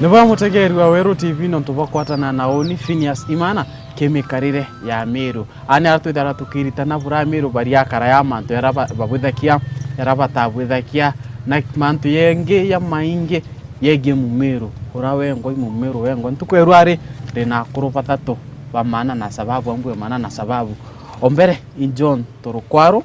Neba mutegeri wa Weru TV nontuba kwatana na oni Phineas Imana kemikarire ya Meru. Ani atwithara tukiritana bura Meru bari akara ya mantu era babuthakia era batabuthakia na mantu yenge ya mainge yege mu Meru. Urawe ngo mu Meru wengo ntukweru ari rina kuru batatu bamana na sababu ambwe mana na sababu. Ombere in John Torokwaru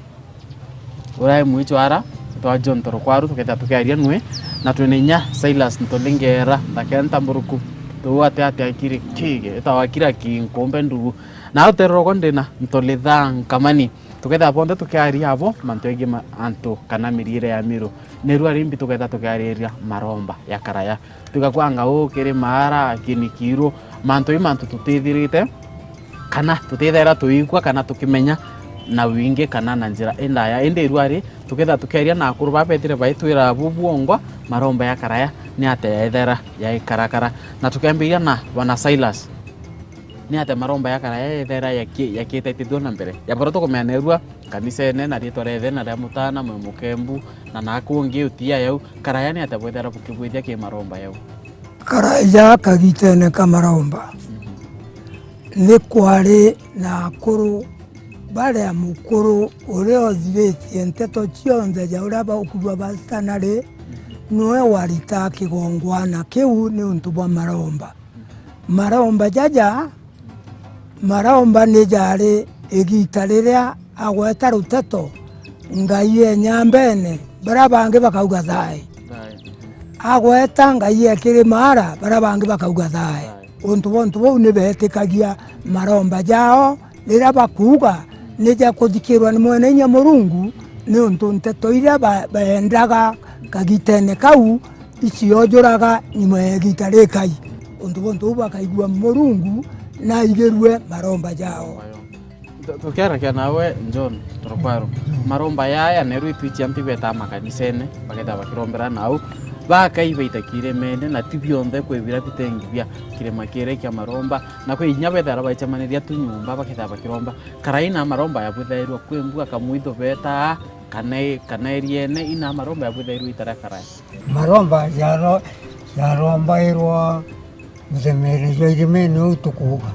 urae muicho ara to John Torokwaru tuketa tukiaria nwe na tunenya Silas Ntolengera ndakenta mburuku to ate akiri kige etawakira kinkombe ndugu na utero kondena Ntolitha kamani tuketa ponde tukiaria abo mantwege anto kana mirire ya Meru neru arimbi tuketa tukiaria maromba ya karaya tukakwanga o kere mara kinikiro manto tutithirite kana tutithera tuikwa kana tukimenya na winge kana na njira endaya ende ruari tuketha tukeria na kuruba petire baitwira bubuongwa maromba ya karaya ni ate ethera ya ikarakara na tukembiria na wana Silas ni ate maromba ya karaya ethera ya kitetithio na mbere ya boroto kumenerua kanisa ene na ritore ethena ya mutana mukembu na nakuongi utia yau karaya ni ate bwethera bukibwithia ki maromba yau karaya kagitene kamaromba ni kwari na kuru bare ya mukuru ure othiritie nteto cionthe ja uria baukugwa bastanari noe warita kigongwana kiu ni untu bwa maromba jaja maromba ni jari igita riria agweta ruteto ngai enyambene bara bangi bakauga thai agweta ngai ekiri mara bara bangi bakauga thai untu bau ni betikagia maromba jao rira bakuga nija kuthikirwa ni mwene nya Murungu ni untu nteto iria baendaga kagitene kau iciojoraga ni mwegita rikai untu bakaigua Murungu na igerwe maromba jao tukiarakia nawe John Torokwaru maromba yaya neru itwichia mpibeta makanisene baketa bakirombera nau bakaibaita kiremene na tibionthe kwibira bitengibia kirema kire kia maromba na kwe inyabethara baichamaniria tunyumba baketa bakiromba karaina maromba ya buthairwa kwembuga kamuitho beta kana eriene ina maromba ya buthairwa itara karai maromba yaromba irwa mzemere joimene utukuga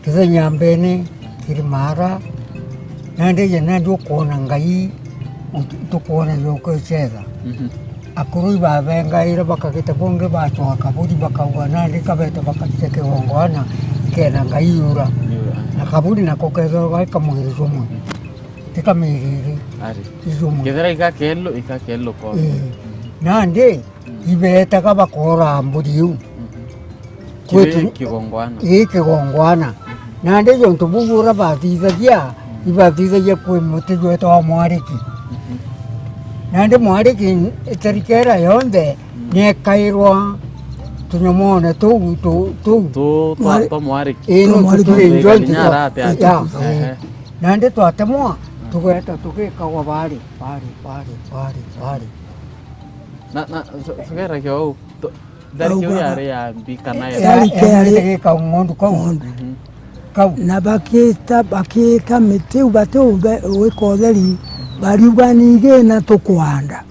kiza nyambene kirimara nande nando kona ngai utukona yoko cheza akuru babenga ira bakagita bonge bacho kabudi bakauga nandi kabeta bakateke wongwana kena ngaiura na kabudi na kokezo bakamwiri zomo tikamiriri ari zomo kidera ikakelo ko nandi ibeta kabakora mbudiu kwetu kigongwana kigongwana nandi jonto bugura batithagia ibatithagia kwe mutejo to mwariki nande mwariki tarikera yonde ne kairwa tunyomone tu mwariki nyara nande twatemwa tugeta tukikawa bari na tukera kyo darikyo ya bikana ya ka ngondu na bakita mitiu batu wekotheri bariuga nige na tukwanda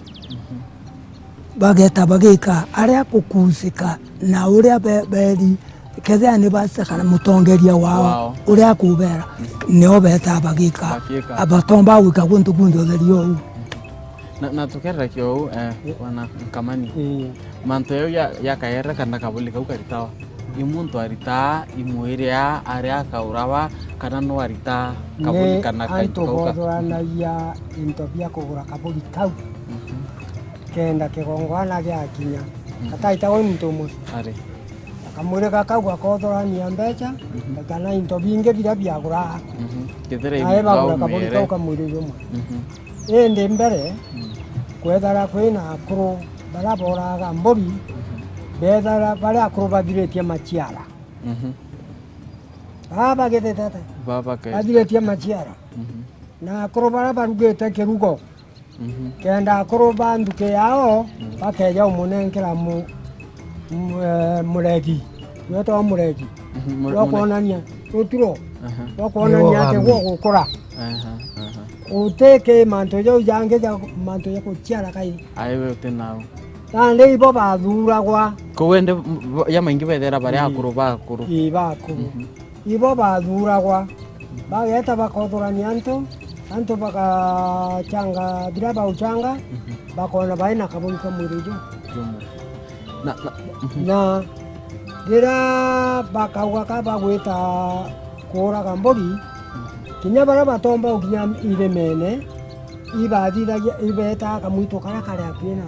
bageta bagika aria kukusika na uria beri kethea ni basaka mutongeria wao uria kubera nio beta bagika abatomba wika guntu therio na tukera kyo wana kamani manto ya kaera kana kabuli kaukaritawa imuntu arita imuiria aria kaurawa kana no arita kabuli kana kaitoka na ya intobia kugura kabuli kau kenda kigongwana gyakinya kataita ontumu ari akamure kakagwa kothora ni ambecha kana intobinge bila byagura kethera imugura kabuli kau kamuri yomo ende mbere kwethara kwina akuru baraboraga mbori bethara bari akuru bathiretie machiara baba gete tata baba ke bathiretie machiara na akuru bara barugete kirugo kenda akuru banduke yao bakeja umunengera muregi yoto muregi yokonania uturo yokonania te gukura uteke manto yo yange ya manto ya kuchiara kai aiwe utenao nandi ibo bathuragwa kowende ya maingi bethera bari akuru bakuru bakuru ibo bathuragwa bageta bakothorania antu bakachanga bila bauchanga bakona baina kabonka mwirijo na gira bakauga kabagwita kuraga mburi kinya bara batomba ukinya iremene ibathithagia ibeta kamwito karia karia kwina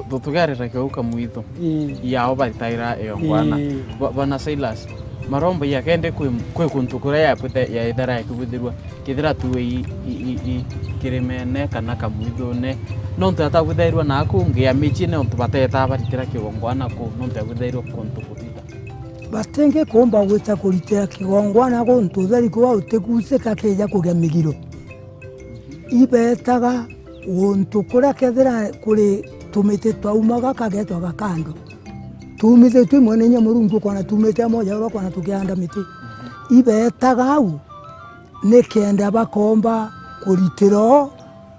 tutugarira kau kamwito yao baritaira eyongwana bana Silas maromba yakende kwe kuntu kuria yapute ya idara yakubithirwa kithira tuwe i kiremene kana kamwithone nontu ataguthairwa naku ngia michi ne ontu bateta baritira kigongwana ku nontu aguthairwa kuntu kutita batenge komba gwita kuritira kigongwana kuntu thari kwa utegusika keja kugia migiro ibetaga untu kuria kethira kuri tumite twaumaga kagetwa gakando tumite twimwe ni nyamurungu kwana tumite moja ro kwana tukianda miti ibetaga au ne kenda bakomba kuritiro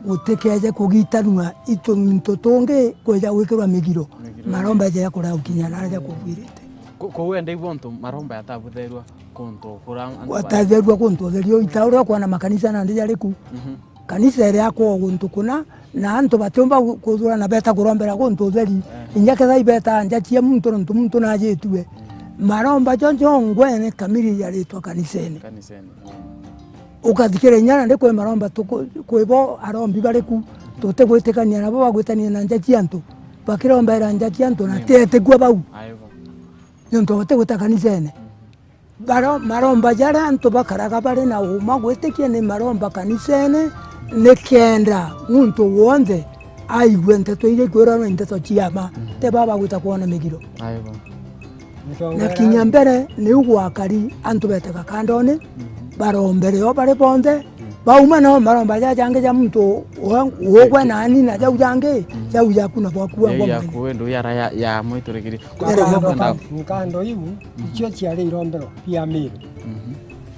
gutekeje kugitanwa itunto tonge kweja gwikirwa migiro maromba je yakora ukinya naja kubwirite ko wende ibonto maromba yatabutherwa kuntu kurang watazerwa kuntu therio itaura kwana makanisa na ndija riku kanisa ere yako guntu kuna na antu batomba kuthura na beta kurombera guntu theri inyake thai beta njachie muntu na jetue maromba jonjo ngwene kamiri yaritwa kanisene ukathikira nyana ndikwe maromba kwibo arombi bariku tote gwitikania nabo bagwitania na njachie antu bakirombera njachie antu na tete kwa bau nyonto tote gwita kanisene maromba jara antu bakaraga bari na uma gwitikia ni maromba kanisene nekenda muntu wonde aigwe nteto ile kwera nteto chiama te baba gwita kuona migiro na kinyambere ni ugwakari antu beteka kandone barombere yo bare bonde bauma no maromba jange ja muntu wogwe nani na jau jange jau ya kuna bwakuwa ngoma ya kuendo ya mwiturikiri nkando iu icho chiare irombero pia miru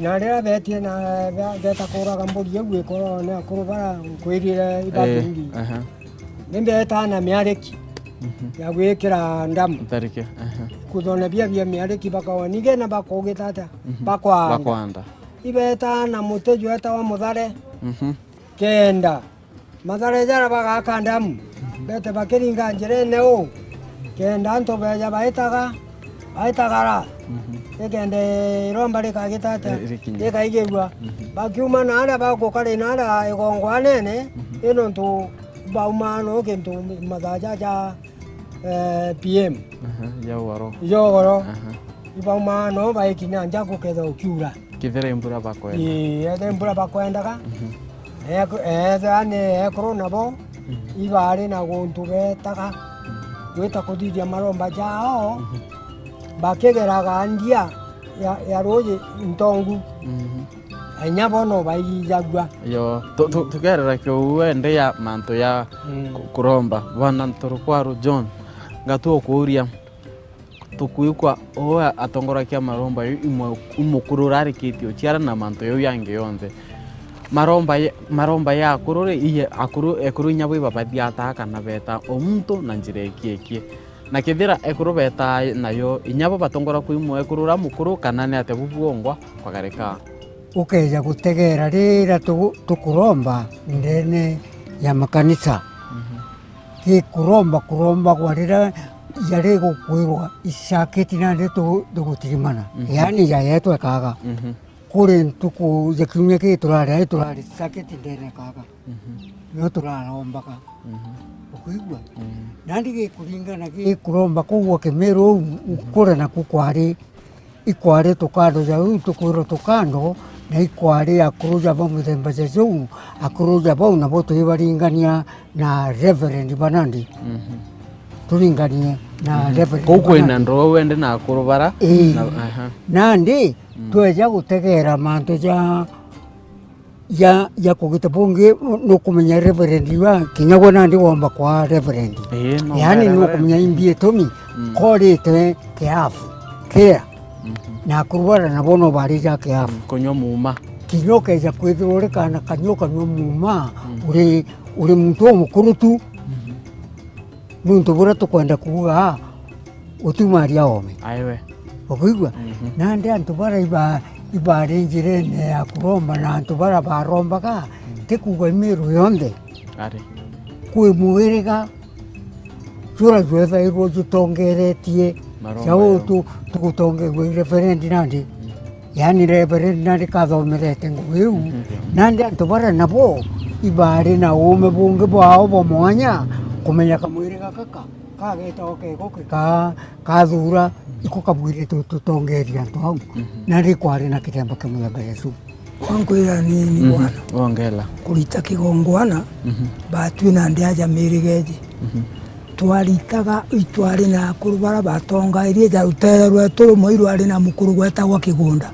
na rera betie na beta kuraga mburi yegwe korona kurubara kwirire ibatungi nembeta na miareki ya gwikira ndamu tarike kuthona bia miareki bakawanige na bakogitata bakwanda ibeta na muteju eta wa muthare kenda mathare jara bagaka ndamu bete bakiringa njire neo kenda anto beja baitagara egende iromba rikagitata rikaigegwa bakiuma nara bagukari nara igongwa nene ino ntu baumano kintu mathaja ja PM yogoro ibaumano baikinya nja guketha ukiura kithira imbura bakwenda imbura bakwendaga ethane ekoro nabo ibari na guntu betaga gwita kuthithia maromba jao bakegeraga ndia ya roje ntongu anya bono baijagwa yo tugerera kyo wende ya manto ya kuromba bana ntorokwaru John ngatuo kuuria tukuikwa oa atongorakia maromba umukururari kitio chiara na manto yo yange yonde maromba ya kurure iye ekuru nyabo ibabadia ataka na beta omuntu na njire kiekie na kithira ekuru beta nayo inyabo batongora kuimwe ekurura mukuru kana ne atebubuongwa kwagareka ukeja gutegera rira tukuromba ndene ya makanisa ki kuromba kwa rira yare gukwirwa isaketi na ndeto dugutirimana yani ya yetu akaga kure ntuku yakumye ke turare saketi ndene kaga yo turaromba ka kuigwa nandi ge kuringana ge kuromba ko kemero ukore na kukwari ikwari tukado ya tukuro tukando na ikwari akuruja bo muthemba jesu akuruja bo na boto ibaringania na reverend banandi turinganie na reverend koko ina ndo wende na kurubara nandi tweja gutegera manto ya kugita bunge no kumenya reverend wa kinyagwa nandi womba kwa reverend yani no kumenya imbie tomi korite keafu kea na kurubara na bono bari ja keafu konyo muma kinyoka ja kwithurore kana kanyoka no muma uri muntu mukuru tu nuntu bura tukwenda kuga utumaria ome aiwe okuigua nandi antu bara ibari njirene ya kuromba na antu bara barombaga tikuga imiru yonthe ari kwi mwiriga cura twethairwo tutongeretie ciao tugutongerwe referendi nandi yani referendi nandi kathomerete ngugi iu nandi antu bara nabo ibari na ume bungi bwao bwa mwanya kumenya kamwiriga kaka kagetago kego kathura iko kabwire tutongeria antu hau nandi kwari na kitembo kimwega Yesu wankwira nini bwana ongela kurita kigongwana batwi na ndiaja mirigeji twaritaga itwari na kurubara batonga irie ja rutere rwetu moiru ari na mukuru gwetagwa kigunda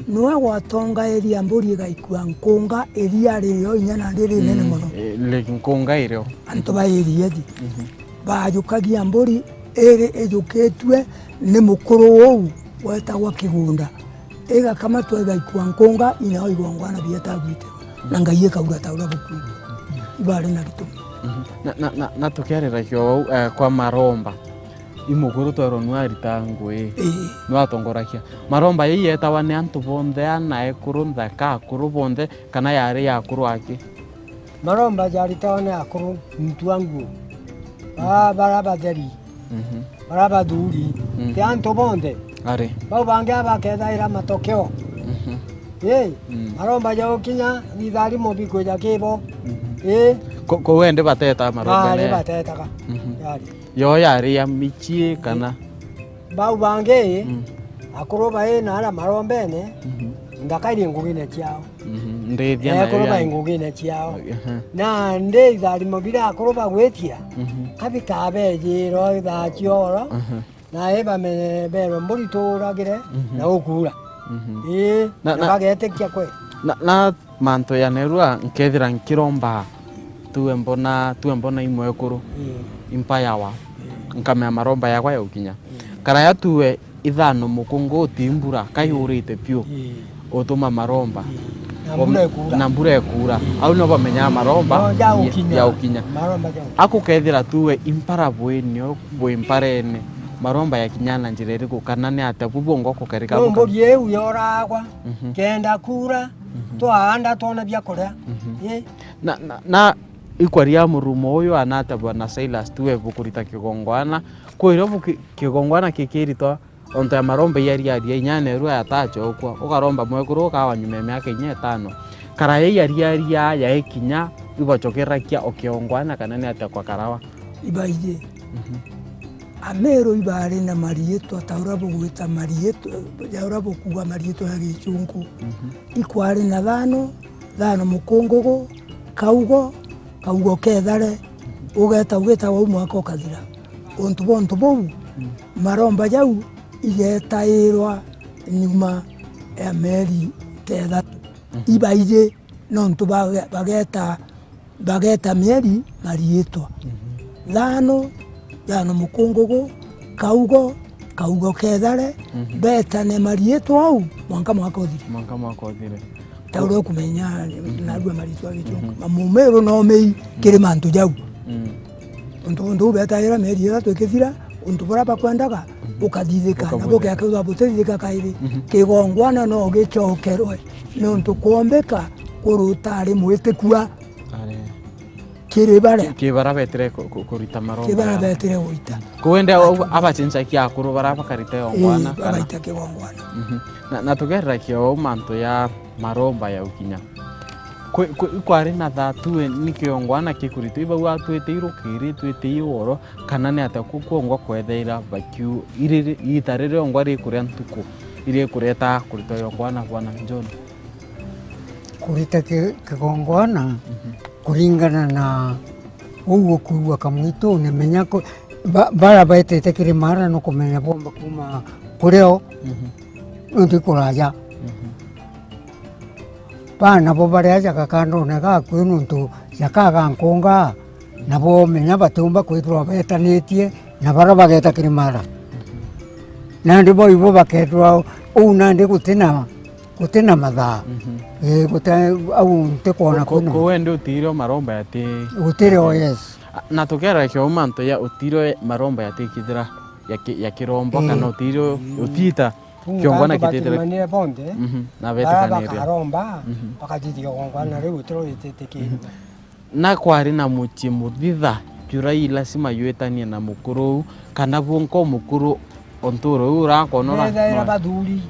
nwa gwatonga iria mburi gaikua nkunga iria riyo inyana ndiri nene muno le nkunga irio antu bairiye ji bajukagia mburi iri ejuketwe ni mukuru wou gwetagwa kigunda ega kama twegaikua nkunga ina igongwana bietagwite na ngai ekaura taura buku ibari na gitu na tukiarira kyo kwa maromba imuguru twaro nwarita ngwe nwatongorakia maromba yetawa ni antu bonthe ana ekuru nthaka akuru bonthe kana yari yakuru aki maromba jaritawa ni akuru mtu wangu barabatheri barabathuri ti antu bonthe ari bau bangi abakethaira matokeo maromba jaukinya thithari mobiko ja kibo ko wende bateta maromba ne batetaga yari yo yari ya michie kana bau bangi akuru bae na ala marombene ndakairi ngugine ciao ndethia na akuru bae ngugine ciao na ndethari mobira akuru bagwetia kabika bejiro tha cioro na eba me bero mburi turagire na ukura na bagetekia kwe na manto ya nerua nkethira nkiromba tuwe mbona imwe kuru impaya wa nkamea maromba yakwa ya ukinya kara ya tuwe ithano mukungu timbura kayurite pio otuma maromba na mbura ekura au no bamenya maromba ya ukinya ako kethira tuwe impara bwenio bwimparene maromba ya kinyana njireri kukana ni atabubo ngoko karika buka mburi eu yoragwa kenda kura twanda tona bya korea na ikwaria murumo uyu anata bwana Silas tuwe bukurita kigongwana kwiro kigongwana kikirito onto ya maromba yari inyane ru atacho kwa ukaromba mwekuru kawa nyume yake 5 kara yari ya ekinya ibachokerakia okiongwana kana ni atakwa karawa ibaije amero ibare na marieto ataura bugwita marieto yaura bukuwa marieto ya gichungu ikwari na thano mukungugu kaugo kethare ugeta wa mwaka ukathira ontu bou maromba jau igetairwa nyuma ya meri tethatu ibaije nontu bageta meri marieto thano mukungugu kaugo kethare betane marieto au mwaka uthire tauro kumenya narua marieto agichungu mamumero no mei kiri mantu jau ontu betaira meri ithatu ikithira ontu bora bakwendaga ukathithika nabo gake uthithika kairi kigongwana no gicokerwe nontu kuombeka kurutari mwitikua kibara betere kurita maromba kibara betere uita kuende abachincha kia kuru bara bakarite ongwana baita kigongwana na tugerera kio manto ya maromba ya ukinya kwari na thatuwe nikiongwana kikurito iba watwete irukiri twete iworo kana ni atakukuongwa kwetheira bakiu itarire ongwa ri kuria ntuku iri kureta kurito yongwana bwana John kurita kigongwana kuringana na ugo kuwa kamwito ne menya ko bara baitete kirimara no kumenya bomba kuma kureo ndi kuraja pana bo bare aja kakando ne ga kwinu ntu yakaga nkonga nabo menya batumba kwitwa betanetie na bara bageta kirimara nandi bo ibo baketwa nandi kutina mathaa au ntikona ko wende utiro maromba yate utire yes na tukera kyo manto ya utiro maromba ya tikithira ya kirombo kana utiro utita kiongwana kitetera manira bonde na bete kanira bakaromba bakajiti kiongwana leo utiro iteteke na kwari na muchi muthitha jurai lazima yuetanie na mukuru kana bonko mukuru onturo ura kono na baduri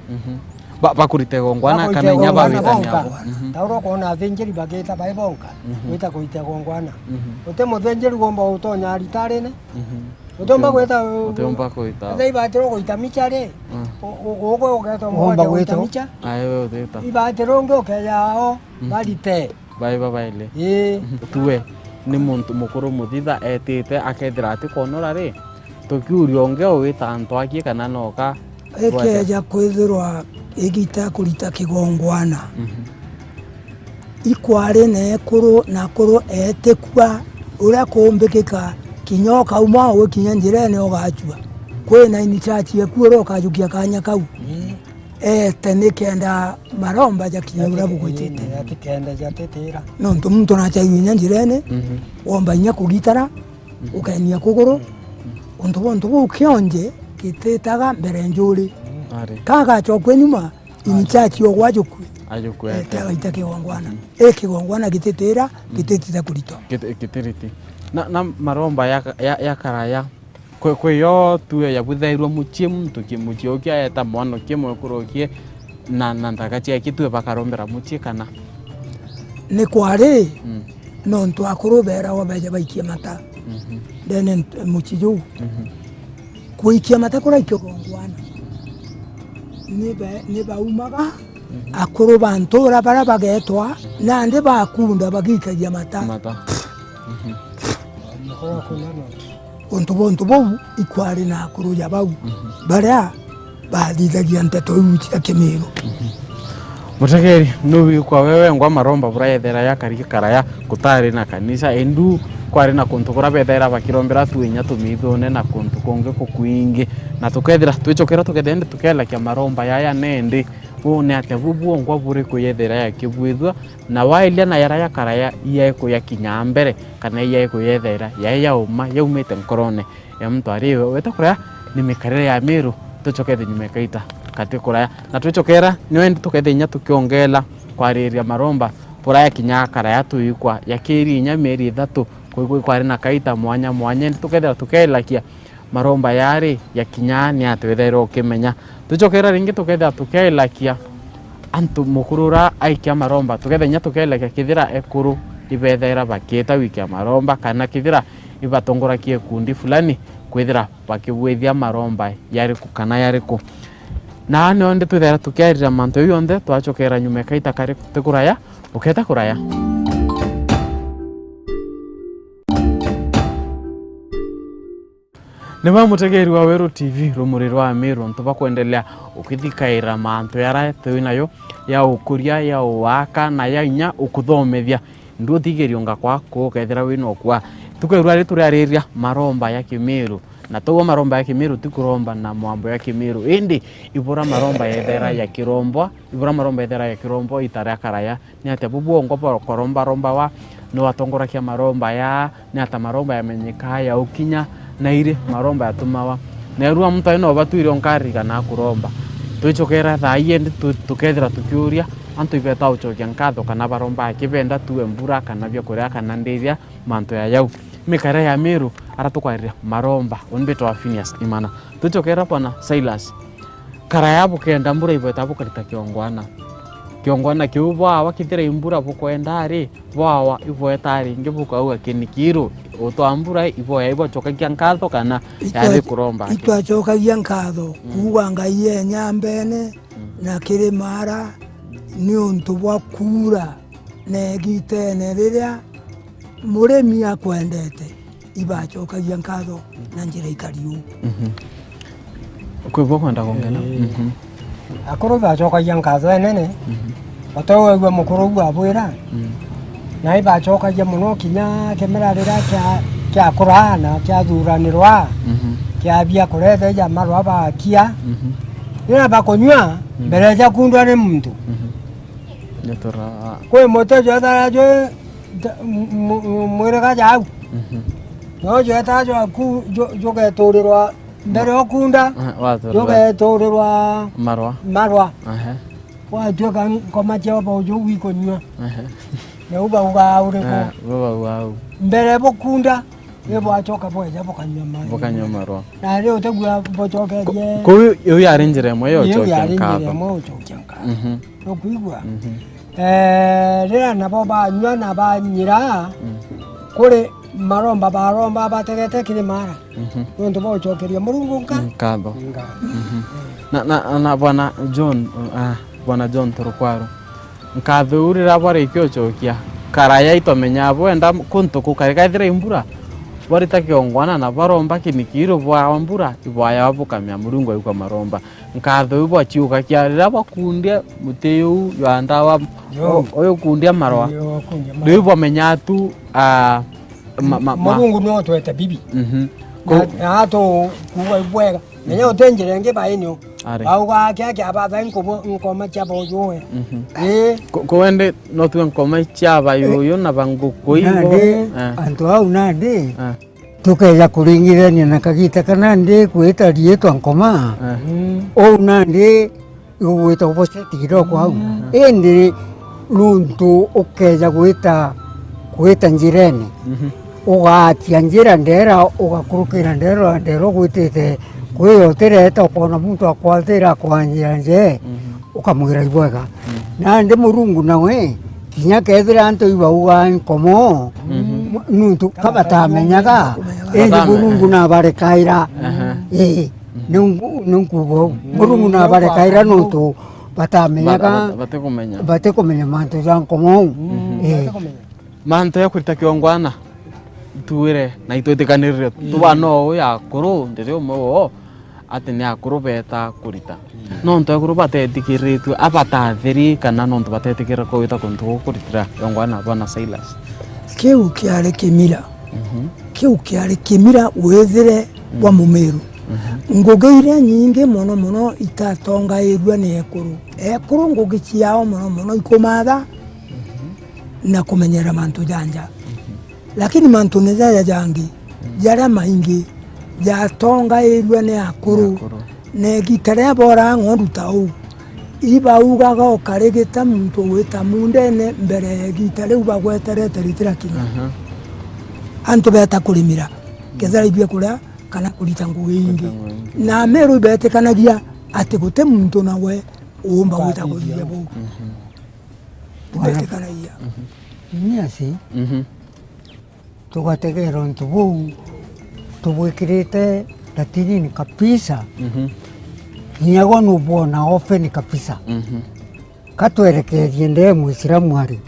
bakurite gongwana kana nya babitania tauro kona venjeri bageta baibonka wita kuite gongwana ote muthenjeri gomba utonya ritarene utomba kuita dai batero kuita michare ogo ogeto mo kuita micha ayo deta ibatero ngoke yao balite baile tuwe ni muntu mukuru muthitha etite akethira ati konora ri tukiurio ngeo witanto akie kana noka ekeja kwithirwa igita kurita kigongwana ikware ne kuru na kuru etekwa ura kumbikika kinyoka uma we kinyanjirene ogachua kwena ini chachi ekuro okajukia kanya kau tenikenda maromba ja kinyura bugwitite atikenda jatetera no muntu na chayu nyanjirene womba nya kugitara ukania kuguru untu ukionje kitetaga mbere njuri kaga chokwe nyuma ini chachi ogwajukwe ita kigongwana kigongwana gitetera gitetita kurito gitiriti na maromba ya karaya kwe yo tuwe ya buthairwo muchie muntu kimuchio kia eta mwana kimwe kurokie na ndakachi kitwe bakarombera muchie kana ni kware no ntu akurubera wabeja baikia mata dene muchiju kuikia mata kura ikigongwana ni baumaga akuru bantura bara bagetwa nande bakunda bagikagia mata onto bobu ikwari na akuru ya bau bara bathithagia nteto iutia Kimiru mutegeri nubi kwa wewe ngwa maromba burayethera ya karaya kutari na kanisa endu kwari na kuntu kura bethera bakirombera tuinya tumithone na kuntu konge kukuingi na tukethira twicokera tukethende tukela kia maromba yaya nende wone ate bubu ngwa buri kuyethera ya kibwithwa na wailia na yara ya karaya yeko ya kinyambere kana yeko yethera ya uma yaumite nkorone ya mtu ariwe weta kura ni mikarire ya Miru tuchokethe nyumekaita kati kuraya na twicokera niwendi tukethenya tukiongela kwariria maromba puraya kinya karaya tuikwa yakiri nya meri 3 kwigwi kwari na kaita mwanya tukethera tukelakia maromba yari ya kinya ni atwethera ukimenya tuchokera ringi tukethera tukelakia antu mukurura aikia maromba tukethenya tukelakia kithira ekuru ibethera bakita wikia maromba kana kithira ibatongorakie kundi fulani kwithira bakibwithia maromba yari kukana yari ku na ne onde twethera tukiarira manto yonde twachokera nyumekaita kari tukuraya uketa kuraya Nima mutegeri wa Weru TV rumuri rwa Miru ntuba kuendelea ukithikaira manto yara twinayo ya ukuria ya waka na ya inya ukuthomethia ndu thigerio ngakwa ko kethira wino kwa tukairwa ri turiariria maromba ya Kimiru na tuwa maromba ya Kimiru tikuromba na mwambo ya Kimiru indi ibura maromba yethera ya kirombo ibura maromba yethera ya kirombo itara karaya ni ate bubu ngopo koromba romba wa no atongora kia maromba ya ni ata maromba ya menyeka ya ukinya na ire maromba yatumawa na ruwa mtu ino batuire onkari kana kuromba tuchokera thaiye ndi tukethira tukiuria antu ibeta uchokia nkatho kana baromba kibenda tuwe mbura kana byo kuria kana ndiria manto ya yau mikara ya Miru aratukwarira maromba onbeto wa Phineas Imana tuchokera pana Silas karaya bukenda mbura ibeta bukarita kiongwana kiubwa wakithira imbura bukwenda ri bwawa ibwetari ngibuka uga kinikiro utwambura iboya ibochokagia nkatho kana yari kuromba itwachokagia nkatho kuwa ngai nyambene na kirimara ni untu bwa kura negitene riria muremi akwendete ibachokagia nkatho na njira ikariu kwibwa kwenda kongena akoro bachokagia nkatho enene otowe gwa mukuru gwa bwira na ibachokagia muno kinya kemerarira kya kurana kya thuranirwa kya bia kuretha ja marwa bakia ina bakonywa mbere ja kundwa ni muntu netora kwe moto jo dara jo mwere ga jau no jetajo ku jogeturirwa mbere okunda jogeturirwa marwa watuĩka ngoma cia bojo wikonywa na uba uriko mbere bokunda bwacoka bweja bokanywa marwa na rĩu tegua bocokerie kũu ĩyo yarĩ njĩra ĩmwe yocokia nkatho no kuigua rĩrĩa nabo banyua na banyira kũrĩ maromba baromba bategete kĩrĩmara nĩũndũ bocokeria Mũrungu nkatho na Bwana John Turukwaru nkatho urira bwarĩkia ũcokia karaya itomenya bwenda kũntũkũ karĩ gathira imbura bwarita kĩongwana na baromba kĩnikiro bwa mbura ibwaya bukamya Mũrungu ayuka maromba nkatho bwachiuka kĩarĩra bakundia mũtĩu yanda oyo kundia marwa rĩu bamenya tu Mũrungu no twete bibi ato kuwa ibwega menya utenjere nge bainyo auga kya batha ngoma cha bojoe kwende no tu ngoma cha bayoyo na bangukoibo antu au nande tukaja kuringithania na kagita kana ndi kwita rietwa ngoma o nande gwita opposite kiroko au indi nuntu ukeja gwita njirene ugatia njira ndera ugakurukira ndero gwitite kwiyotereta ukona muntu akwatira kwa njira nje ukamwira ibwega nandi Mũrungu nawe kinya kethira antu ibauga nkomo nuntu kabatamenyaga indi Mũrungu nabarekaira nunkugo Mũrungu nabarekaira nuntu batamenyaga batekumenya mantu ja nkomo mantu ya kwita kĩongwana tuire na itwetikanirire tubana uyu akuru ndiri umwe ati ni akuru beta kurita nontu akuru batetikiritu abatathiri kana nontu batetikira kuita kuntu kuritira kĩongwana Bwana Silas kiu kiari kimira wethire wa Mumeru ngugeire nyingi muno itatongairwa ni ekuru ngugi ciao muno ikumatha na kumenyera mantu janja lakini mantu neja jangi jaria maingi jatongairwa ni akuru ne gitare bora ng'ondu tau ibaugaga ukarigita muntu wita mundene mbere gitare ubagweterete ritira kinya antu beta kurimira kethara ibie kuria kana kurita ngugi ingi na Meru betekanagia ati gute muntu nawe umba wita kuria bo betekanagia ni asi tugategera untu buu tubwikirite datinini kabisa nyago nubona ofeni kabisa katwerekerie nde Muislamu ari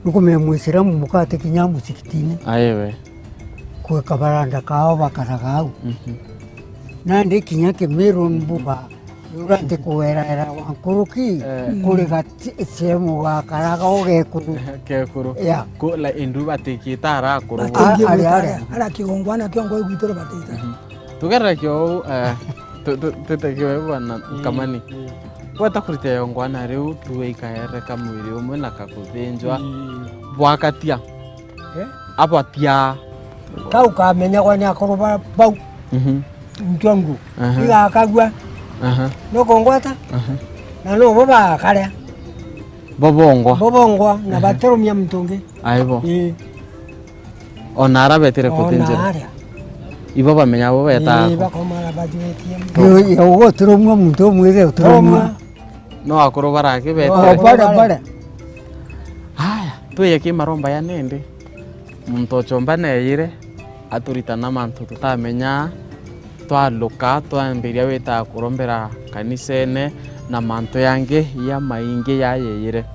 nukume Muislamu mukate kinya musikitini ayewe kwe kabaranda kao bakaragau nandi kinya Kĩmĩrũ mbuga urate kuwera wankuruki kuri gatemu gakaraga ogekuru ya ko la indu batikita ara kuru ara kĩongwana kĩongo gwitore batita tugera kyo tutekiwe Bwana Kamani wata kurita yongwana riu tuikaere kamwiri umwe na kakuthinjwa bwakatia abatia kau kamenya kwa ni akoro bau njongu igakagwa no kongwata na no baba kare bobongwa na baterumya mtungi aibo onara betere kutinjira ibo bamenya bo beta bakomara bajuetie yo ugo turumwa muntu mwire turumwa no akoro barake beta bara haya tuye ki maromba ya nende muntu chomba neire aturitana mantu tutamenya twaluka twambiria wita kurombera kanisene na mantu yange ya maingi ya yeire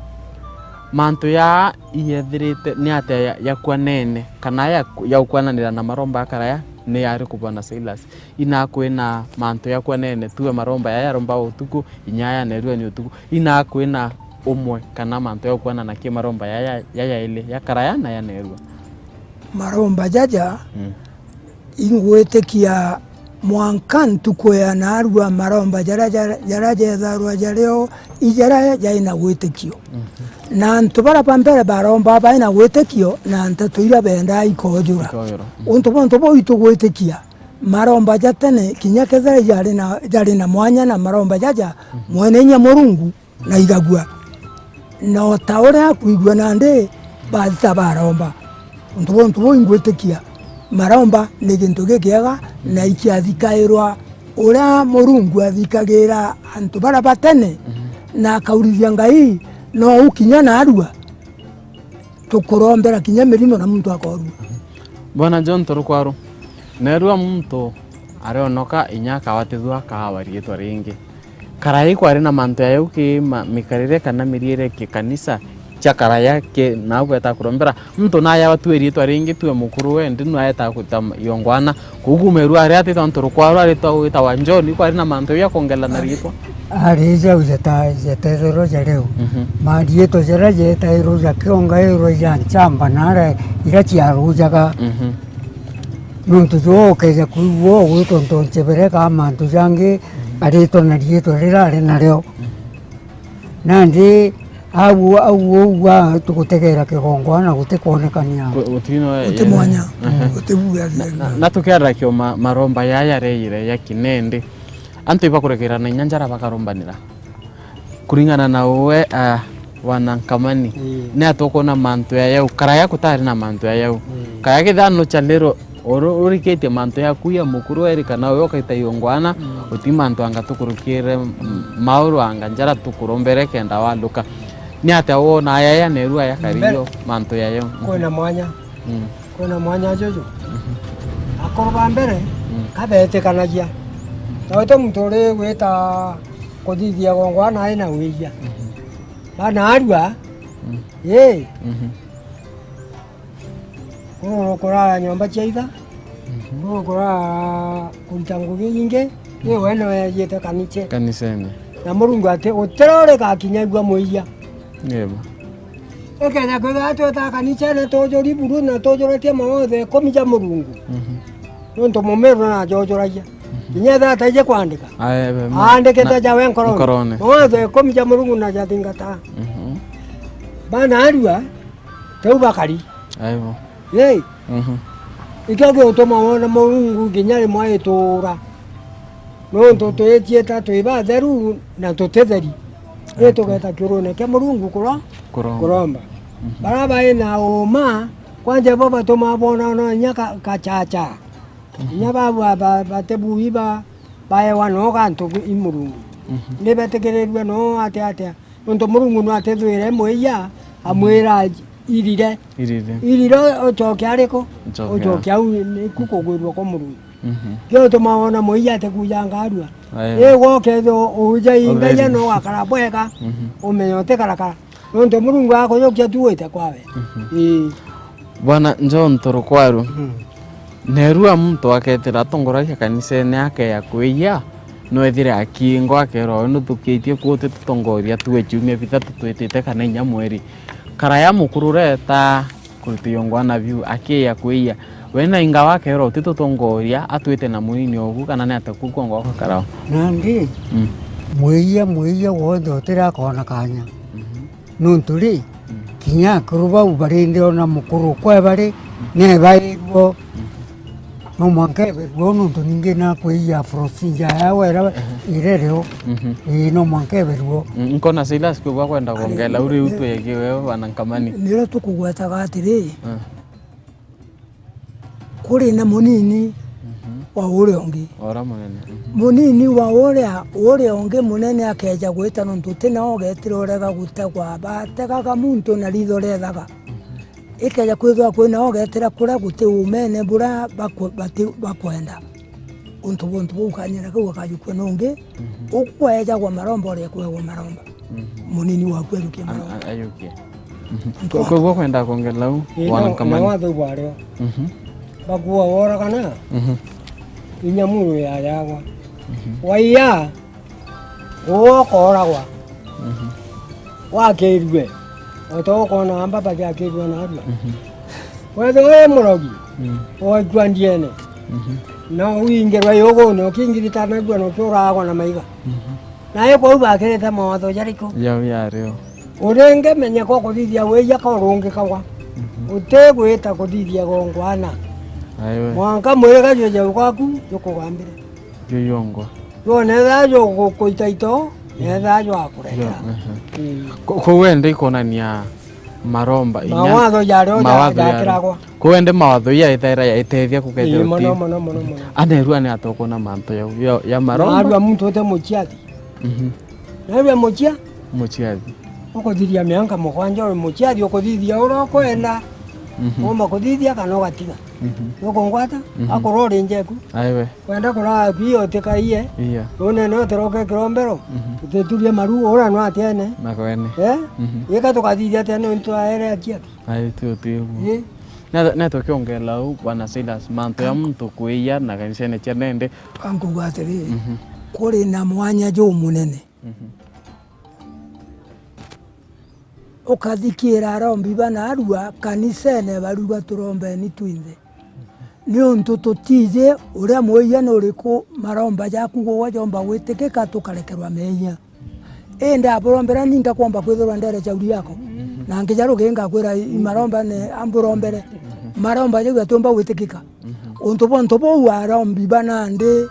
mantu ya iyethirite ni ate ya kwanene kana ya ukwananira na maromba karaya ni yari ku Bwana Silas ina kwina mantu ya kwanene tuwe maromba ya romba utuku inyaya nerwe ni utuku ina kwina umwe kana mantu ya ukwana na ki maromba ya ile ya karaya na ya nerwe maromba jaja ingwetekia mwanka ntukuya narua maromba jara jetharwa jareo ijara jaina gwitikio na antu bara pambere baromba baina gwitikio na antatu ira benda ikojura untu bo itu gwitikia maromba jatene kinya kethare jari na mwanya na maromba jaja mwenenya Murungu na igagua no taore kuigua nande bathita baromba untu bo ingwitikia maromba ni gintu gikiega na ikiathikairwa uria Murungu athikagira antu bara batene na akaurithia Ngai no ukinya na arua tukurombera kinya mirimo na muntu akorua. Bwana John Torokwaru nerua muntu arionoka inyaka watithwa kahawarie ringi karai kwari na mantu ya uki mikarire kana miriere ki kanisa cha karaya ke na gweta kurombera muntu na ya watu eri ringi tuwe mukuru wendi no ayeta kuta yongwana kugumeru ari ati Torokwaru ari to wita wanjoni kwari na mantu ya kongela na ritwa arija uzeta zetero jareu madieto jara jeta iruja kionga iruja chamba nare irachi arujaga nuntu jo keja kuwo utonto chebereka mantu jange arito na dieto rirare nareo nandi au wa tukutegera kigongwa na gutikuonekania utimwanya utibuya na tukera kyo maromba yaya reire ya kinende antu ibakurekera na nyanjara bakarombanira kuringana na uwe wanankamani ne atokona mantu ya yau karaya kutari na mantu ya yau kaya kithano chalero urikete mantu ya kuya mukuru erika na yo kaita yongwana uti mantu anga tukurukire mauru anga njara tukurombere kenda waluka ni ate wona yaya nerua ya kariyo mantu ya yau kuna mwanya jojo akorba mbere kabete kanajia Tawito mtore weta kodithia gongwana ina wija bana arua ye kora nyomba chaitha kora kuntangu ginge ye wena yete kanisene na Murungu ate uterore ka kinyagwa moija yeba ekenya kwega ta kanisene tojori buru na tojorete mawothe komija Murungu nonto momero na jojoraja Inyatha taije kuandika. Andike taja wen korone. Mawathe komija Murungu na jathingata. Bana arua tau bakari. Aibo. Yei. Ikage utoma wona Murungu ginyari mwae tora. No ntoto etieta toiba theru na totetheri. Eto geta kirone ke Murungu kuromba. Baraba ina oma kwanje baba toma bona no nyaka kachacha. Nyaba batebu iba bae wano kanto imurungu nebetegererwa no ate nto Murungu no atethwire moya amwira irire ochokia ariko ochokia ni kukogwerwa ko Murungu kyo to maona moya te kuyanga arua ego kedo uja ingaya no akara bweka umenyote karaka nto Murungu akoyokia tuwete kwawe Bwana John Torokwaru nerua muntu aketira tongorakia kanisene yake ya kuiya no ethire akingo akero no tukitie kuote tutongoria tuwe jumia bitatu twetete kana nya mweri karaya mukurure ta kurutiyongwana view akia kuiya wena inga wakero tutongoria atwete na muini ogu kana ne atakukongo karao nandi muiya wothe utira kona kanya nunturi kinya kuruba ubarinde ona mukuru kwa bari ne bairwo no manke berwono tuninge na kuiya frosinja yawe irereo no manke berwo nkona Silas kwa kwenda kongela uri utu yekiwe wanankamani nira tukugweta gatiri kuri na munini wa ure ongi ora munene munini wa ure ongi munene akeja gwita no tutena ogetire orega gutegwa batega muntu na ritho rethaga ikeja kwithwa kwina ogetera kura guti umene bura bakwenda untu ukanyira kwa kajukwe nonge ukweja kwa marombo ore kwa maromba munini wa kweruke maromba ayuke kwa kwenda kongela wanankamani watho bwaro bakuwa ora kana inyamuru ya yawa waiya okoragwa wakeirwe otokona amba bakakirwe na arua wethe we murogi oigwandiene no uingirwa yogo no kingirita na gwa no kyuragwa na maiga nayo kwa bakirete mawatho jariko yario urenge menya ko kuthithia weya ka urungi kawa utegwita kuthithia gongwana mwanka mwere gajoja gwaku yukugambire yoyongo yone thajo kuitaito ne thajo akureta ko wende ikonania maromba inya mawatho jario jakiragwa ko wende mawatho ya ithera ya itethia kukethia mono anerua ni atoko na manto ya maromba arua muntu ote muchiathi narua muchiathi ukuthiria mianga mugwanja uri muchiathi ukuthithia urokwenda Moma kuthithia kana ugatiga ukongwata akorwo ri njeku aiwe kwenda kura bio tikaie one no teroke kirombero tuteturie maru ora no atene makwene yeka tukathithia tene ntu aere akia ai tu na to kiongela u bwana Silas manto ya mtu kuia na kanisene cha nende kankugwatiri kuri na mwanya jo munene ukathikira arombi banarua kanisene baruga turombe ni twinthe ni untu tutije uria moya no riku maromba jaku gwa jomba witikika tukarekerwa meya enda borombera ninga kwamba kwithirwa ndere chauri yako na ngijaru genga kwira maromba ne amborombere maromba jagu atomba witikika untu bonto bo arombi banande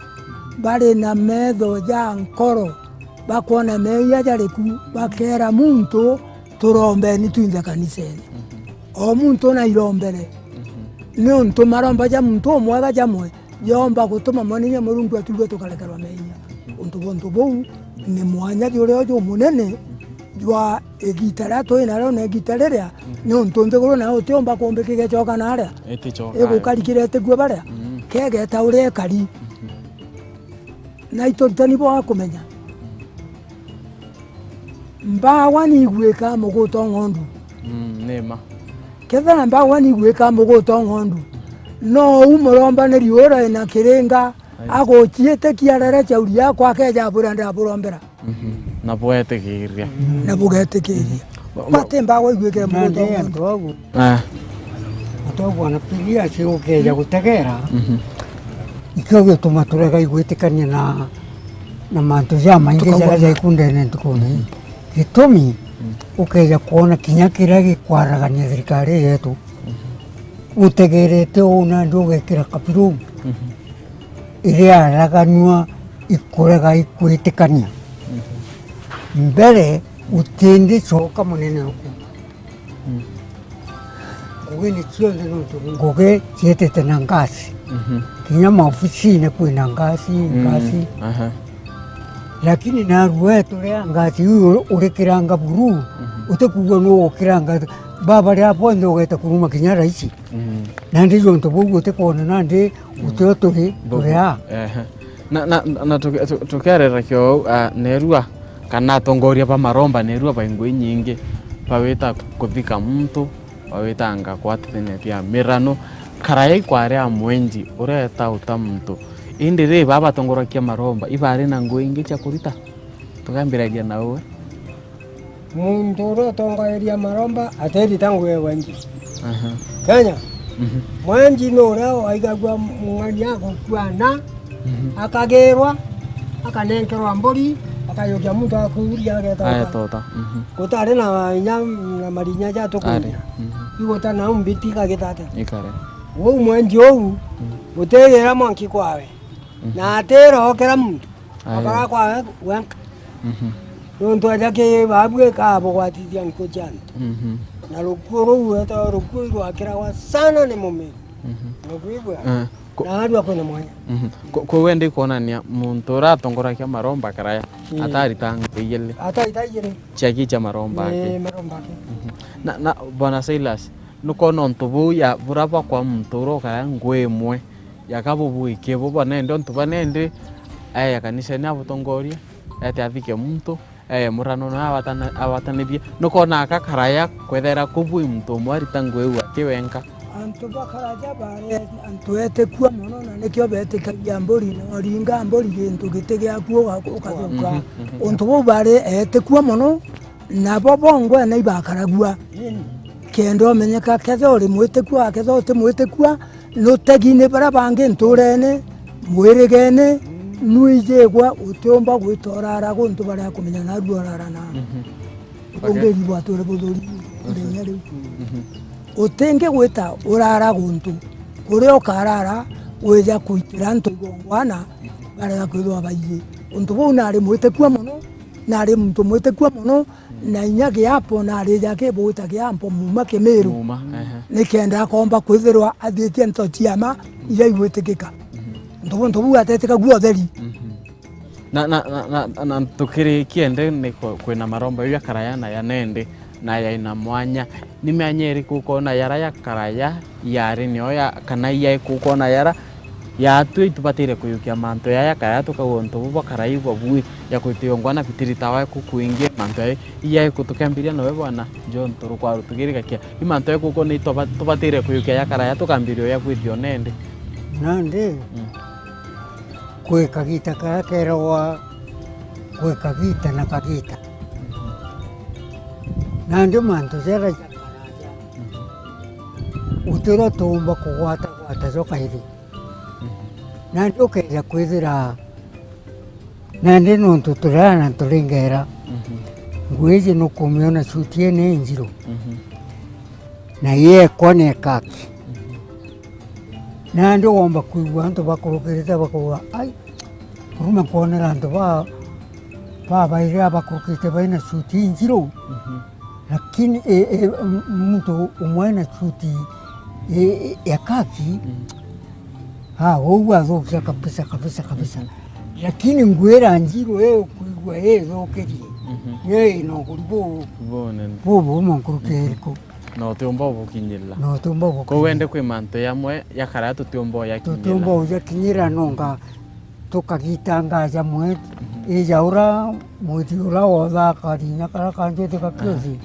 bari na medho ja nkoro bakona meya jariku bakera muntu turombe ni twinthe kanisene o muntu na irombere ni untu maromba ja muntu omwega jamwe yomba gutuma moninya murungu atuge tukalekerwa meya untu bonto bou ni mwanya jure jo munene jwa egitara to inaro na egitareria ni untu ntheguru na utiomba kumbikige choka na aria egukarikirete gwa baria kege ta ure kari na itotani bo kumenya mbawa ni gweka muguto ngondu nema ketha mbawa ni gweka muguto ngondu no umuromba ne riora na kirenga agochiete kiarere chauri yako akeja buranda burombera na boete kiria na bugete kiria mate mbawa igweke muguto ngondu atogo anapigia si ukeja gutegera ikyo tumaturega igwitikania na mantu ja maingi ja ikundene ntukuni gitumi ukeja kuona kinya kiria gikwaragania thirikari yetu utegerete una ndugekira kapiru iria araganua ikurega ikwitikania mbere utindi coka munene ruku ngugi ni ciothe ngugi cietete na ngasi kinya maofisine kwina ngasi lakini narue turea ngasi uyu urikiranga buru utekugwa no ukiranga baba ria bonde ugeta kuruma kinya raisi na ndizo ntobugu utekona nandi utoturi turea na tukerera kyo nerua kana tongoria pa maromba nerua pa ingwe nyingi paweta kuthika mtu pawetanga kwatene pia mirano karai kwarea mwenji ureta utamtu indire baba tongorakia maromba ibare na ngwe ingi cha kurita tukambiragia nawe muntu ro tongoria maromba ateri tangwe wanji Kenya mwanji no rao aigagwa mwani yako kwana akagerwa akanenkerwa mbori akayogia muntu akuria ageta gutari na nyam na marinya ja tukuri igota na umbiti kagitata ikare wo mwanji ou utegera mwanki kwawe na atera okera muntu akara kwawe wanka nonto ajake babwe ka bogwatithia nko chanto na rukuru weta rukuru akirawa sana ni mume rukuru na adu akona mwanya ko wende kuonania muntu uratongorakia maromba karaya atari tangiyele atayire chaki cha maromba ake maromba na bwana Silas nukono ntubu ya buraba kwa muntu urokara ngwemwe yakabubu ikebo banende ntuba nende aya kanisa na butongoria ate athike muntu murano na awatanithia nukona akakaraya kwethera kubui muntu mwari tangwe akiwenka antu bakaraja bare antu etekua mono na nikyo betekagia mbori no ringa mbori gintu gitegia kuo ukathuka untu bo bare etekua mono na bobongo na ibakaragua kendo menyeka ketho ri mwitekua ketho te mwitekua no tegine bara bange nturene mwirigene nuijegwa utiomba gwitorara guntu baria kumenya naru orarana ungeriwa tore buthuri ndenya riu utenge gwita urara guntu kuria ukarara weja kuitira ntu igongwana baria kwithwa baigi untu bau nari mwitekua muno nari muntu mwitekua muno na inyage yapo nari jake buta kiampo muma Kimiru nikenda akomba kwithirwa athitie nto ciama iria igwitikika ntu bau ateteka guotheri na tukiri kiende ni kwina maromba ya karaya na ya nende na ya ina mwanya nimeanyeri kukona yara ya karaya yari nioya kana ya kukona yara ya tu itubatire kuyukia manto ya karaya tukagonto buba karayi bwabui ya kutiongwana bitirita wa kukuingia manto ya kutukambiria no bwana John turukwa rutugirika kia imanto ya kukona itubatire kuyukia ya karaya tukambirio ya kwithio nende nande kwe kagita karakerwa kwe kagita na kagita nande manto zera utero tumba kugwata zoka hivi nande ukeja kwithira nande nontu turana turingera ngwiji nukumiona sutie ne njiro na ye kone kaki nande womba kuigua antu bakurukirite bakuga ai kuruma kuonera antu baira bakurukirite baina suti njiro lakini mtu umwe na suti ya kaki wogu athukia kabisa lakini ngwira njiro kuigua thukirie nokuri bubu monkurukiriko no tiomba bukinyira ko wende kwi manto yamwe ya karaya tutiomba yakinyira nonga tukagitangaza mwe ijaura mwitiura wotha karinya kara kanjete kakiosi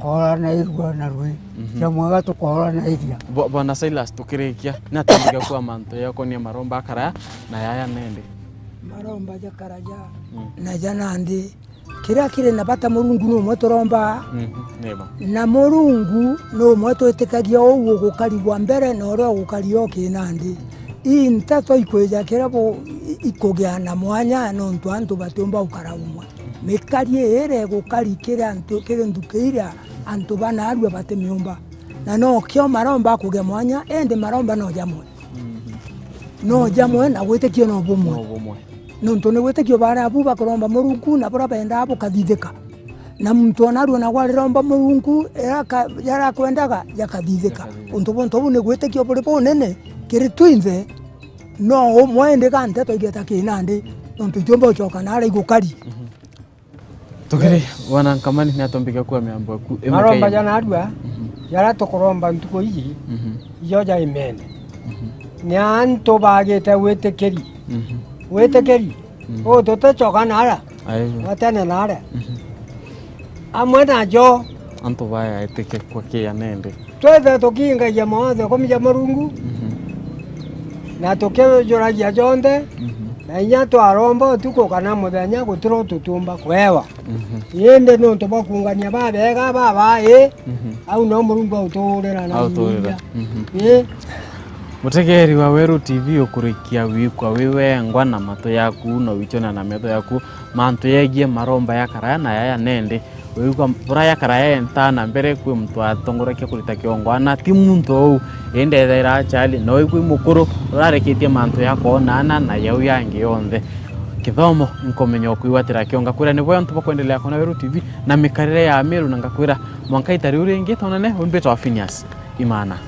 kora na irua na rui jamwaga tukora na iria bwana Silas tukirikia natandika kwa manto yako ni maromba karaya na yaya nende maromba ya karaya na janandi kira kire na bata murungu no motoromba neba na murungu no moto etekagia owo gukarigwa mbere no ro gukario kinandi intato ikweja kira bo ikogea na mwanya no ntu batomba ukara umwe mekarie ere gukarikira antu kire ndukeira antu bana arwa bate myomba na no kyo maromba kugea mwanya ende maromba no jamwe na gwetekio no bomwe nontu ni gwetekio bara abu bakoromba murungu na bora benda abo kathithika na muntu onaru na gwariromba murungu yara kwendaga yakathithika untu bonto ni gwetekio buri bonene kiri twinze no mwende kante to igeta kinandi nontu itomba choka na ara igukari tukiri wana kamani ni atombika kwa miambo ku maromba jana adwa yara tokoromba ntuko iji yoja imene ni anto bagete wetekeri wetekeri toto choka nara watene nara amwe najo anto baya eteke kwa kia nende twethe tukinga ya mothe komija marungu na tukeo jora ya jonde na inya twaromba tuko kana muthenya gutiro tutumba kwewa yende no tubakungania babega baba au no murungu autorera na mutegeri wa Weru TV ukurikia wikwa wiwengwa na mato yaku no wichona na metho yaku manto yegie maromba ya karaya na yaya nende wikwa bura ya karaya entana mbere kwi mtu atongoreke kurita kiongwana ti muntu ou ende thera chali no wikwi mukuru urareketie manto yako nana na yau yangi yonthe kithomo nkomenyo kwiwatira kionga kwira ni boyo ntuba kwendelea kona Weru TV na mikarire ya Meru na ngakwira mwanka itari uringi tonane unbetwa Phineas Imana.